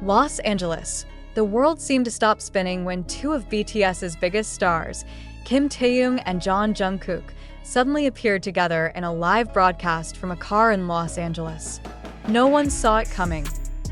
Los Angeles. The world seemed to stop spinning when two of BTS's biggest stars, Taehyung and Jungkook, suddenly appeared together in a live broadcast from a car in Los Angeles. No one saw it coming.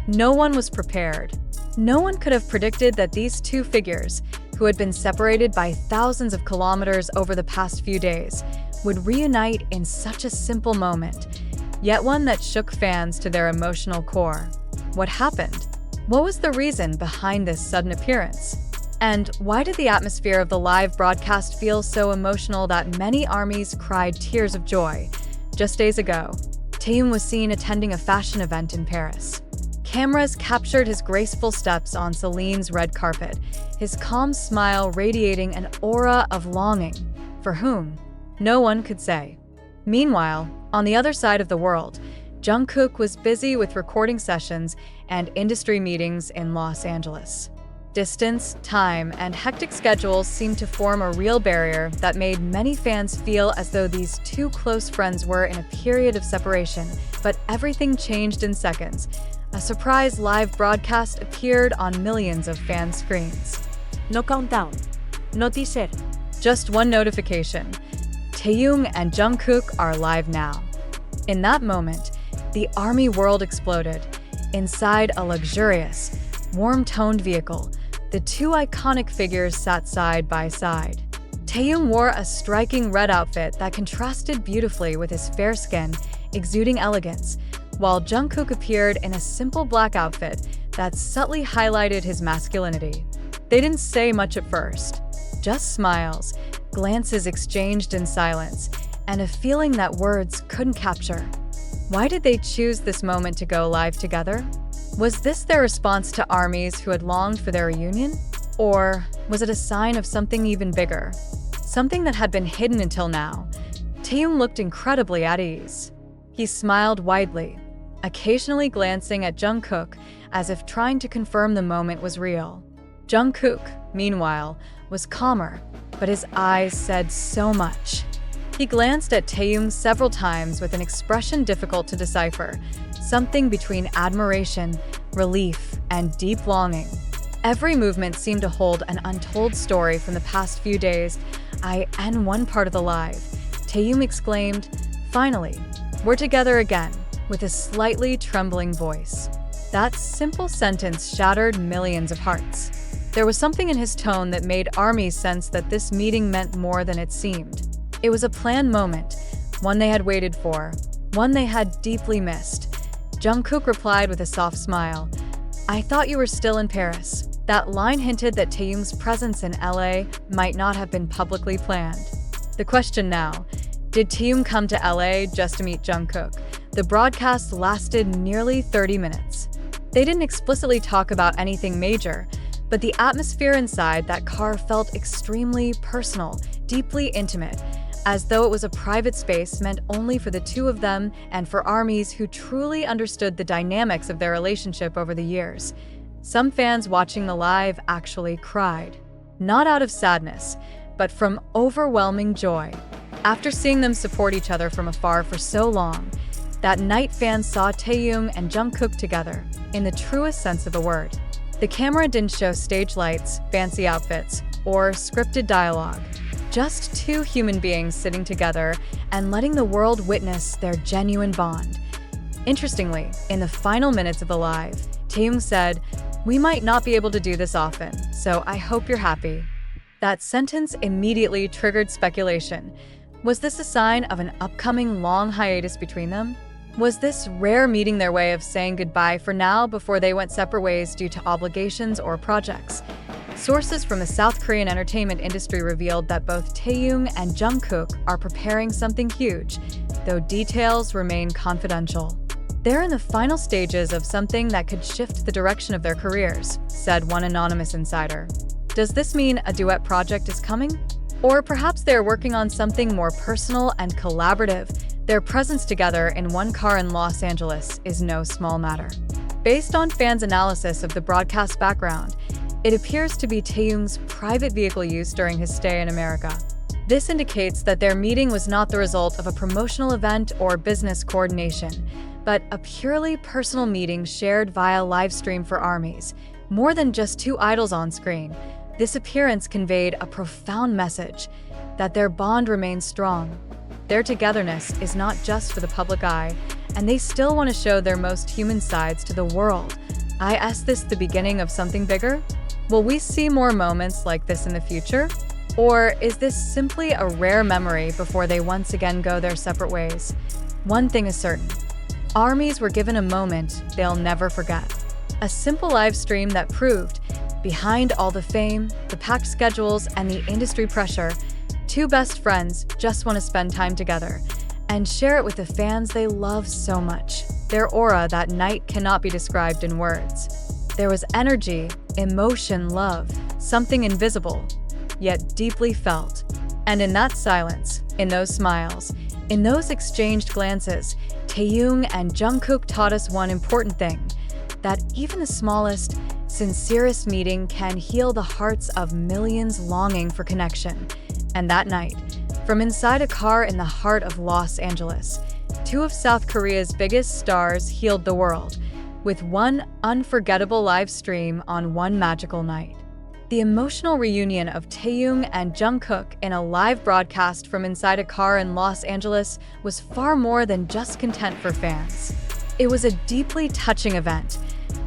No one was prepared. No one could have predicted that these two figures, who had been separated by thousands of kilometers over the past few days, would reunite in such a simple moment, yet one that shook fans to their emotional core. What happened? What was the reason behind this sudden appearance? And why did the atmosphere of the live broadcast feel so emotional that many ARMYs cried tears of joy? Just days ago, Taehyung was seen attending a fashion event in Paris. Cameras captured his graceful steps on Celine's red carpet, his calm smile radiating an aura of longing. For whom? No one could say. Meanwhile, on the other side of the world, Jungkook was busy with recording sessions and industry meetings in Los Angeles. Distance, time, and hectic schedules seemed to form a real barrier that made many fans feel as though these two close friends were in a period of separation. But everything changed in seconds. A surprise live broadcast appeared on millions of fan screens. No countdown. No teaser. Just one notification. Taehyung and Jungkook are live now. In that moment, the ARMY world exploded. Inside a luxurious, warm-toned vehicle, the two iconic figures sat side by side. Taehyung wore a striking red outfit that contrasted beautifully with his fair skin, exuding elegance, while Jungkook appeared in a simple black outfit that subtly highlighted his masculinity. They didn't say much at first, just smiles, glances exchanged in silence, and a feeling that words couldn't capture. Why did they choose this moment to go live together? Was this their response to ARMYs who had longed for their reunion? Or was it a sign of something even bigger? Something that had been hidden until now? Taehyung looked incredibly at ease. He smiled widely, occasionally glancing at Jungkook as if trying to confirm the moment was real. Jungkook, meanwhile, was calmer, but his eyes said so much. He glanced at Taehyung several times with an expression difficult to decipher, something between admiration, relief, and deep longing. Every movement seemed to hold an untold story from the past few days. In one part of the live, Taehyung exclaimed, "Finally, we're together again," with a slightly trembling voice. That simple sentence shattered millions of hearts. There was something in his tone that made ARMY sense that this meeting meant more than it seemed. It was a planned moment, one they had waited for, one they had deeply missed. Jungkook replied with a soft smile, "I thought you were still in Paris." That line hinted that Taehyung's presence in LA might not have been publicly planned. The question now, did Taehyung come to LA just to meet Jungkook? The broadcast lasted nearly 30 minutes. They didn't explicitly talk about anything major, but the atmosphere inside that car felt extremely personal, deeply intimate, as though it was a private space meant only for the two of them and for ARMYs who truly understood the dynamics of their relationship over the years. Some fans watching the live actually cried, not out of sadness, but from overwhelming joy. After seeing them support each other from afar for so long, that night fans saw Taehyung and Jungkook together, in the truest sense of the word. The camera didn't show stage lights, fancy outfits, or scripted dialogue. Just two human beings sitting together and letting the world witness their genuine bond. Interestingly, in the final minutes of the live, Taehyung said, "We might not be able to do this often, so I hope you're happy." That sentence immediately triggered speculation. Was this a sign of an upcoming long hiatus between them? Was this rare meeting their way of saying goodbye for now before they went separate ways due to obligations or projects? Sources from the South Korean entertainment industry revealed that both Taehyung and Jungkook are preparing something huge, though details remain confidential. They're in the final stages of something that could shift the direction of their careers, said one anonymous insider. Does this mean a duet project is coming? Or perhaps they're working on something more personal and collaborative. Their presence together in one car in Los Angeles is no small matter. Based on fans' analysis of the broadcast background, it appears to be Taehyung's private vehicle use during his stay in America. This indicates that their meeting was not the result of a promotional event or business coordination, but a purely personal meeting shared via live stream for ARMYs. More than just two idols on screen, this appearance conveyed a profound message that their bond remains strong. Their togetherness is not just for the public eye, and they still want to show their most human sides to the world. Is this the beginning of something bigger? Will we see more moments like this in the future? Or is this simply a rare memory before they once again go their separate ways? One thing is certain. ARMYs were given a moment they'll never forget. A simple live stream that proved, behind all the fame, the packed schedules, and the industry pressure, two best friends just want to spend time together and share it with the fans they love so much. Their aura that night cannot be described in words. There was energy, emotion, love, something invisible, yet deeply felt. And in that silence, in those smiles, in those exchanged glances, Taehyung and Jungkook taught us one important thing, that even the smallest, sincerest meeting can heal the hearts of millions longing for connection. And that night, from inside a car in the heart of Los Angeles, two of South Korea's biggest stars healed the world, with one unforgettable live stream on one magical night. The emotional reunion of Taehyung and Jungkook in a live broadcast from inside a car in Los Angeles was far more than just content for fans. It was a deeply touching event,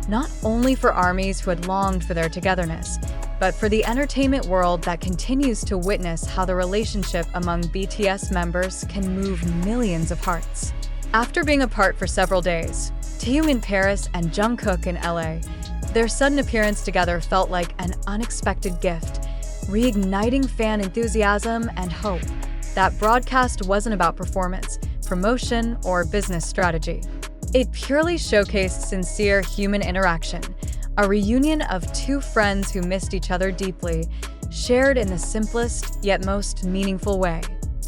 not only for ARMYs who had longed for their togetherness, but for the entertainment world that continues to witness how the relationship among BTS members can move millions of hearts. After being apart for several days, Taehyung in Paris and Jungkook in LA, their sudden appearance together felt like an unexpected gift, reigniting fan enthusiasm and hope. That broadcast wasn't about performance, promotion, or business strategy. It purely showcased sincere human interaction, a reunion of two friends who missed each other deeply, shared in the simplest yet most meaningful way.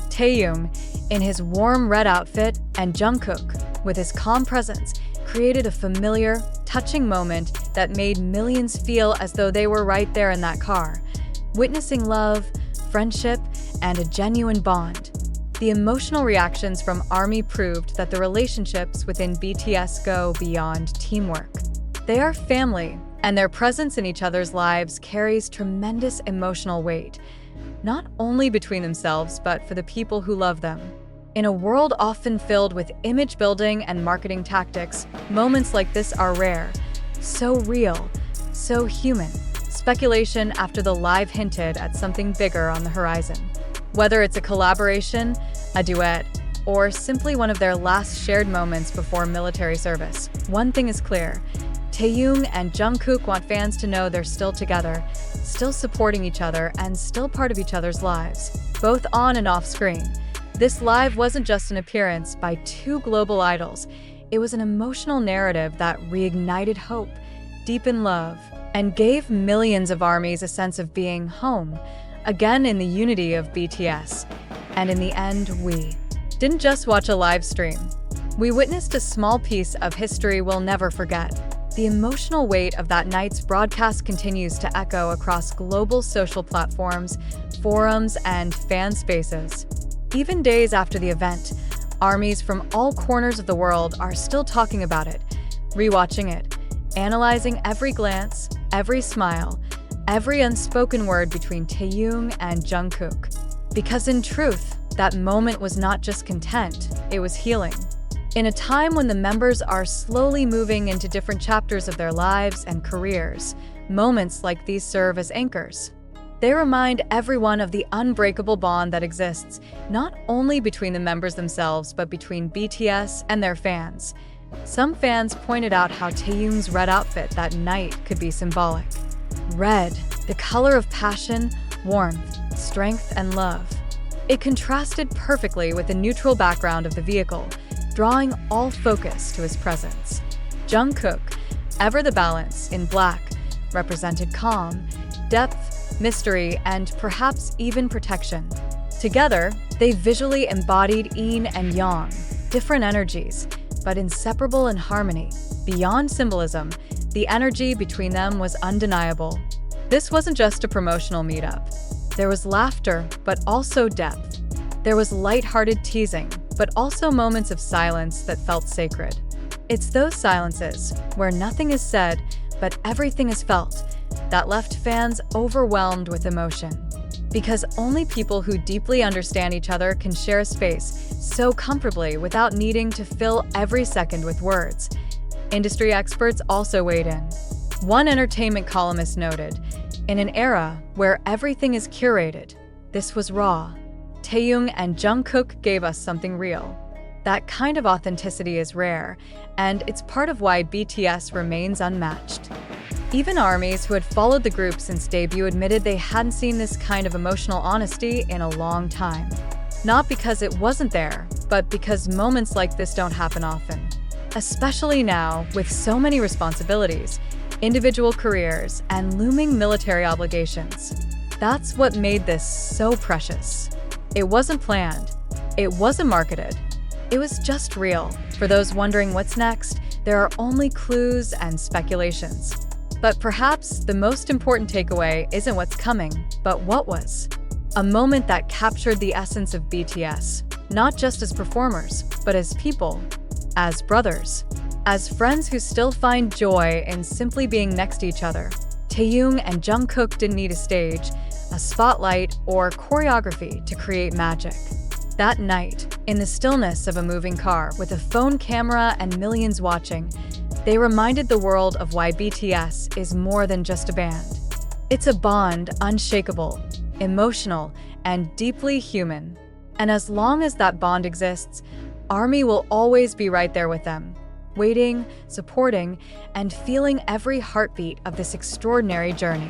Taehyung, in his warm red outfit, and Jungkook, with his calm presence, created a familiar, touching moment that made millions feel as though they were right there in that car, witnessing love, friendship, and a genuine bond. The emotional reactions from ARMY proved that the relationships within BTS go beyond teamwork. They are family, and their presence in each other's lives carries tremendous emotional weight, not only between themselves, but for the people who love them. In a world often filled with image building and marketing tactics, moments like this are rare, so real, so human. Speculation after the live hinted at something bigger on the horizon. Whether it's a collaboration, a duet, or simply one of their last shared moments before military service, one thing is clear. Taehyung and Jungkook want fans to know they're still together, still supporting each other, and still part of each other's lives, both on and off screen. This live wasn't just an appearance by two global idols. It was an emotional narrative that reignited hope, deepened love, and gave millions of ARMYs a sense of being home, again in the unity of BTS. And in the end, we didn't just watch a live stream. We witnessed a small piece of history we'll never forget. The emotional weight of that night's broadcast continues to echo across global social platforms, forums, and fan spaces. Even days after the event, ARMYs from all corners of the world are still talking about it, rewatching it, analyzing every glance, every smile, every unspoken word between Taehyung and Jungkook. Because in truth, that moment was not just content, it was healing. In a time when the members are slowly moving into different chapters of their lives and careers, moments like these serve as anchors. They remind everyone of the unbreakable bond that exists, not only between the members themselves, but between BTS and their fans. Some fans pointed out how Taehyung's red outfit that night could be symbolic. Red, the color of passion, warmth, strength, and love. It contrasted perfectly with the neutral background of the vehicle, drawing all focus to his presence. Jungkook, ever the balance in black, represented calm, depth, mystery, and perhaps even protection. Together, they visually embodied yin and yang, different energies, but inseparable in harmony. Beyond symbolism, the energy between them was undeniable. This wasn't just a promotional meetup. There was laughter, but also depth. There was lighthearted teasing, but also moments of silence that felt sacred. It's those silences, where nothing is said, but everything is felt, that left fans overwhelmed with emotion. Because only people who deeply understand each other can share a space so comfortably without needing to fill every second with words. Industry experts also weighed in. One entertainment columnist noted, "In an era where everything is curated, this was raw. Taehyung and Jungkook gave us something real. That kind of authenticity is rare, and it's part of why BTS remains unmatched." Even ARMYs who had followed the group since debut admitted they hadn't seen this kind of emotional honesty in a long time. Not because it wasn't there, but because moments like this don't happen often. Especially now, with so many responsibilities, individual careers, and looming military obligations. That's what made this so precious. It wasn't planned. It wasn't marketed. It was just real. For those wondering what's next, there are only clues and speculations. But perhaps the most important takeaway isn't what's coming, but what was. A moment that captured the essence of BTS, not just as performers, but as people, as brothers, as friends who still find joy in simply being next to each other. Taehyung and Jungkook didn't need a stage, a spotlight, or choreography to create magic. That night, in the stillness of a moving car with a phone camera and millions watching, they reminded the world of why BTS is more than just a band. It's a bond unshakable, emotional, and deeply human. And as long as that bond exists, ARMY will always be right there with them, waiting, supporting, and feeling every heartbeat of this extraordinary journey.